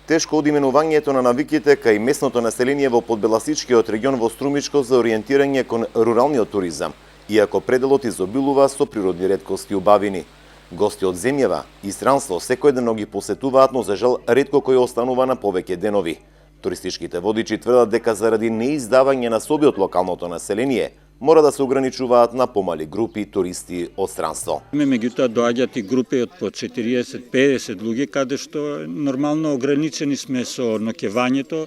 Тешко од именувањето на навиките кај местното население во Подбеласичкиот регион во Струмичко за ориентирање кон руралниот туризам, иако пределот изобилува со природни реткости и убавини. Гости од земјава и странство секојдневно ги посетуваат, но за жал ретко кој останува на повеќе денови. Туристичките водичи тврдат дека заради неиздавање на соби од локалното население, мора да се ограничуваат на помали групи туристи од странство. Меѓутоа доаѓаат и групи од по 40-50 луѓе, каде што нормално ограничени сме со ноќевањето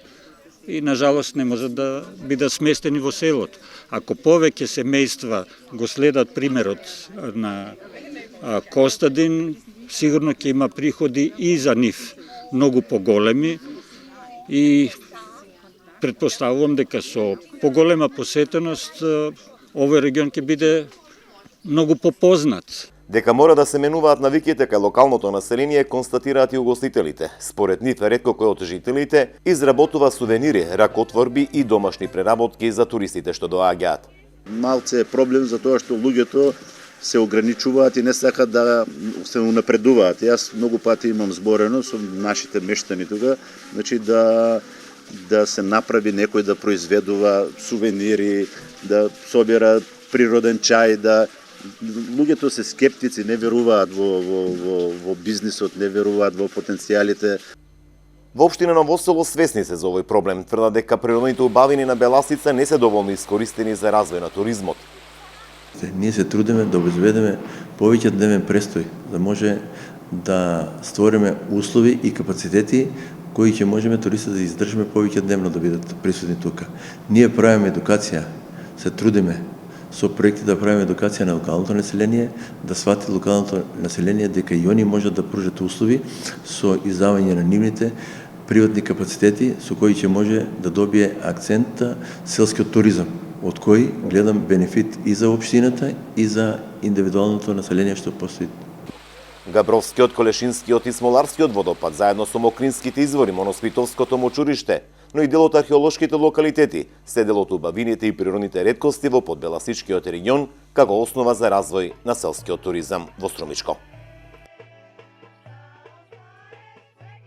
и на жалост не може да бидат сместени во селото. Ако повеќе семејства го следат примерот на Костадин, сигурно ќе има приходи и за нив многу поголеми и предпоставувам дека со поголема посетеност овој регион ќе биде многу попознат. Дека мора да се менуваат навиките кај локалното население, констатираат и угостителите. Според нив, ретко кој од жителите изработува сувенири, ракотворби и домашни преработки за туристите што доаѓаат. Малце е проблем за тоа што луѓето се ограничуваат и не сакат да се унапредуваат. Јас многу пати имам зборено со нашите мештани тука, значи да се направи некој да произведува сувенири, да собира природен чај, да луѓето се скептици, не веруваат во бизнисот, не веруваат во потенцијалите. Во општина Ново Село свесни се за овој проблем, тврдат дека природните убавини на Беласица не се доволно искористени за развој на туризмот. Ние се трудиме да обезбедиме повеќе дневен престој, да може да створиме услови и капацитети кои ќе можеме туристите да издржиме повеќе дневно да бидат присутни тука. Ние правиме едукација, се трудиме со проекти да правиме едукација на локалното население, да свати локалното население дека и они можат да пружат услови со издавање на нивните приватни капацитети со кои ќе може да добие акцент селскиот туризам, од кој гледам бенефит и за општината и за индивидуалното население што постои. Габровскиот, Колешинскиот и Смоларскиот водопад, заедно со Мокринските извори, Моноспитовското мочуриште, но и дел од археолошките локалитети, се дел од убавините и природните реткости во Подбеласичкиот регион, како основа за развој на селскиот туризам во Струмичко.